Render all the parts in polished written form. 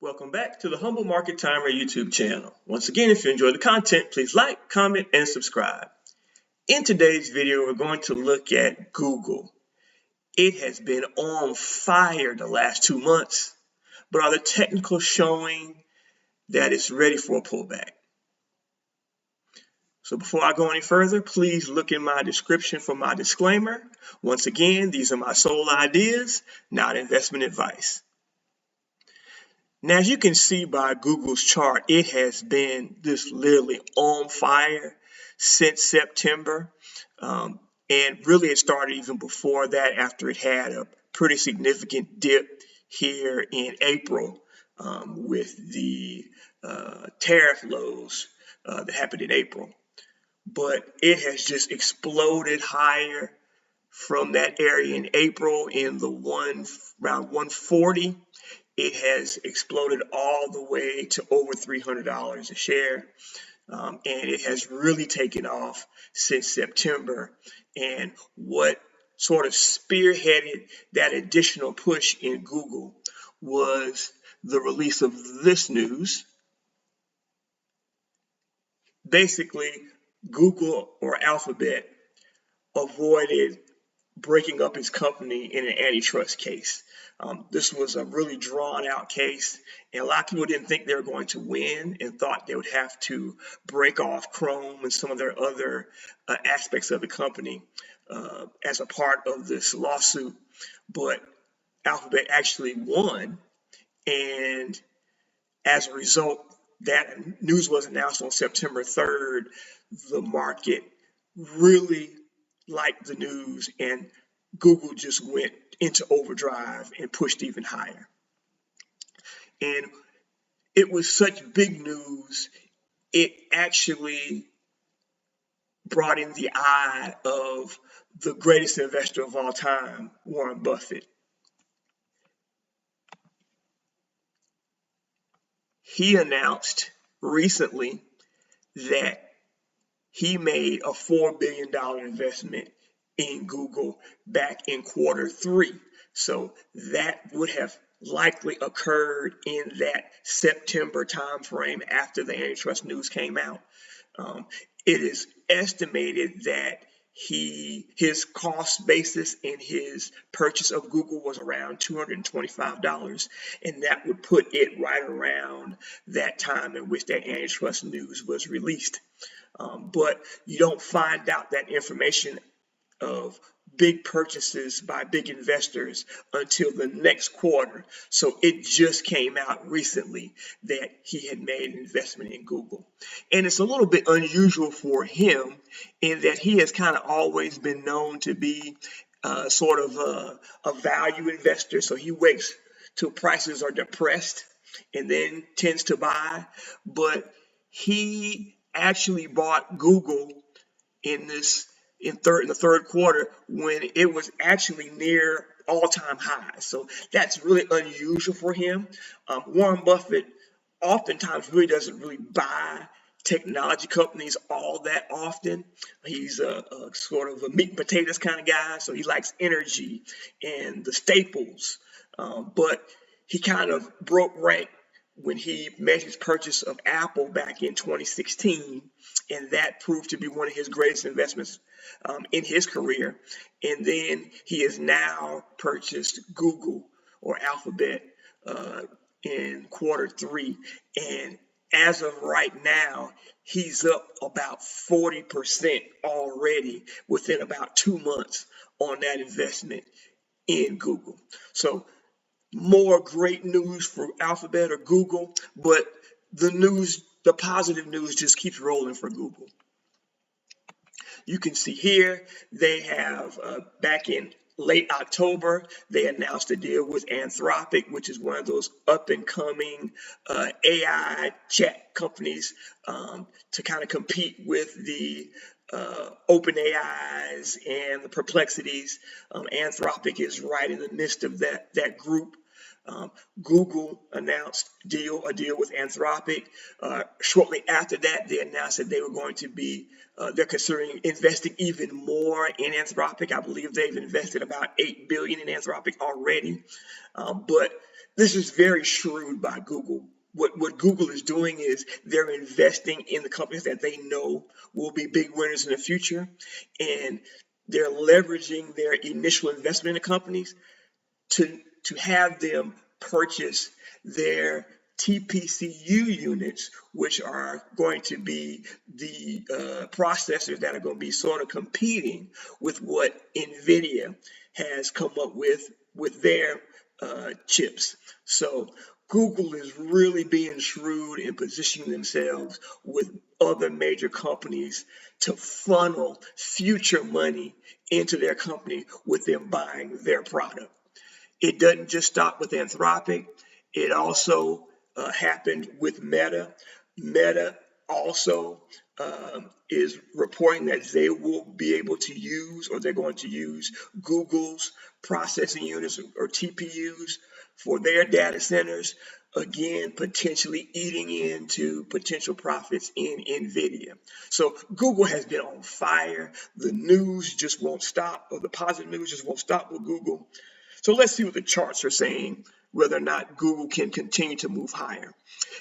Welcome back to the Humble Market Timer YouTube channel. Once again, if you enjoy the content, please like, comment, and subscribe. In today's video, we're going to look at Google. It has been on fire the last 2 months, but are the technicals showing that it's ready for a pullback? So before I go any further, please look in my description for my disclaimer. Once again, these are my sole ideas, not investment advice. Now, as you can see by Google's chart, it has been just literally on fire since September. And really it started even before that, after it had a pretty significant dip here in April with the tariff lows that happened in April. But it has just exploded higher from that area in April in the around 140. It has exploded all the way to over $300 a share. And it has really taken off since September. And what sort of spearheaded that additional push in Google was the release of this news. Basically, Google, or Alphabet, avoided breaking up its company in an antitrust case. This was a really drawn out case, and a lot of people didn't think they were going to win and thought they would have to break off Chrome and some of their other aspects of the company as a part of this lawsuit. But Alphabet actually won, and as a result, that news was announced on September 3rd. The market really liked the news, and Google just went into overdrive and pushed even higher. And it was such big news, it actually brought in the eye of the greatest investor of all time, Warren Buffett. He announced recently that he made a $4 billion investment in Google back in Q3. So that would have likely occurred in that September timeframe after the antitrust news came out. It is estimated that his cost basis in his purchase of Google was around $225, and that would put it right around that time in which that antitrust news was released. But you don't find out that information of big purchases by big investors until the next quarter. So it just came out recently that he had made an investment in Google. And it's a little bit unusual for him in that he has kind of always been known to be sort of a value investor. So he waits till prices are depressed and then tends to buy. But he actually bought Google in the third quarter when it was actually near all-time highs. So that's really unusual for him. Warren Buffett oftentimes really doesn't really buy technology companies all that often. He's a sort of a meat and potatoes kind of guy, so he likes energy and the staples. But he kind of broke rank when he made his purchase of Apple back in 2016, and that proved to be one of his greatest investments in his career. And then he has now purchased Google, or Alphabet, in Q3, and as of right now, he's up about 40% already within about 2 months on that investment in Google. So more great news for Alphabet or Google, but the positive news just keeps rolling for Google. You can see here they have back in late October, they announced a deal with Anthropic, which is one of those up and coming AI chat companies to kind of compete with the OpenAIs and the Perplexities. Anthropic is right in the midst of that group. Google announced a deal with Anthropic. Shortly after that, they announced that they were going to be, they're considering investing even more in Anthropic. I believe they've invested about $8 billion in Anthropic already. But this is very shrewd by Google. What Google is doing is they're investing in the companies that they know will be big winners in the future, and they're leveraging their initial investment in the companies to have them purchase their TPCU units, which are going to be the processors that are going to be sort of competing with what NVIDIA has come up with their chips. So Google is really being shrewd in positioning themselves with other major companies to funnel future money into their company with them buying their product. It doesn't just stop with Anthropic. It also happened with Meta. Meta also is reporting that they will be able to use, or they're going to use, Google's processing units or TPUs for their data centers, again, potentially eating into potential profits in NVIDIA. So Google has been on fire. The news just won't stop, or the positive news just won't stop with Google. So let's see what the charts are saying, whether or not Google can continue to move higher.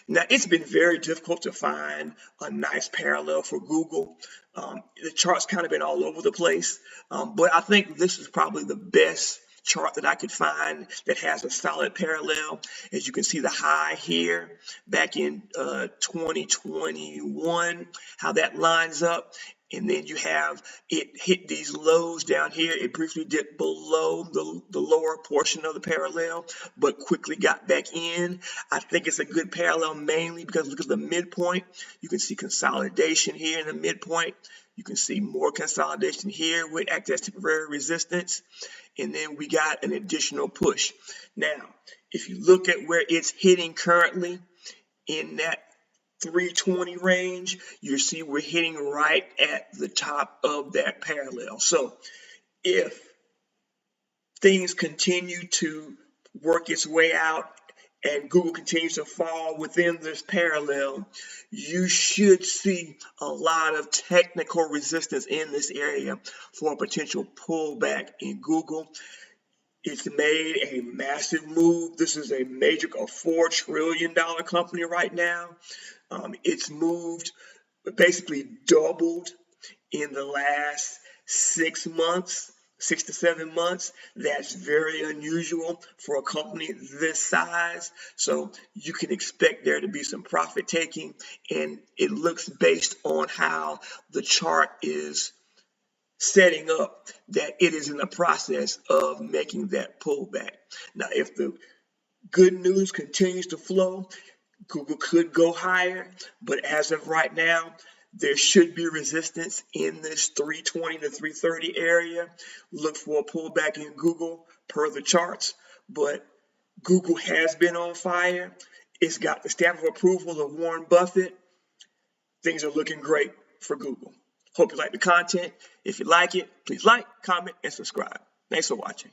Now, it's been very difficult to find a nice parallel for Google. The chart's kind of been all over the place, but I think this is probably the best chart that I could find that has a solid parallel. As you can see, the high here back in 2021, how that lines up. And then you have it hit these lows down here. It briefly dipped below the lower portion of the parallel, but quickly got back in. I think it's a good parallel mainly because look at the midpoint. You can see consolidation here in the midpoint. You can see more consolidation here with act as temporary resistance. And then we got an additional push. Now, if you look at where it's hitting currently in that 320 range, you see we're hitting right at the top of that parallel. So if things continue to work its way out and Google continues to fall within this parallel, you should see a lot of technical resistance in this area for a potential pullback in Google. It's made a massive move. This is a major, a $4 trillion company right now. It's moved, basically doubled in the last 6 months, 6 to 7 months. That's very unusual for a company this size. So you can expect there to be some profit taking, and it looks, based on how the chart is setting up, that it is in the process of making that pullback. Now, if the good news continues to flow, Google could go higher, but as of right now, there should be resistance in this 320 to 330 area. Look for a pullback in Google per the charts, but Google has been on fire. It's got the stamp of approval of Warren Buffett. Things are looking great for Google. Hope you like the content. If you like it, please like, comment, and subscribe. Thanks for watching.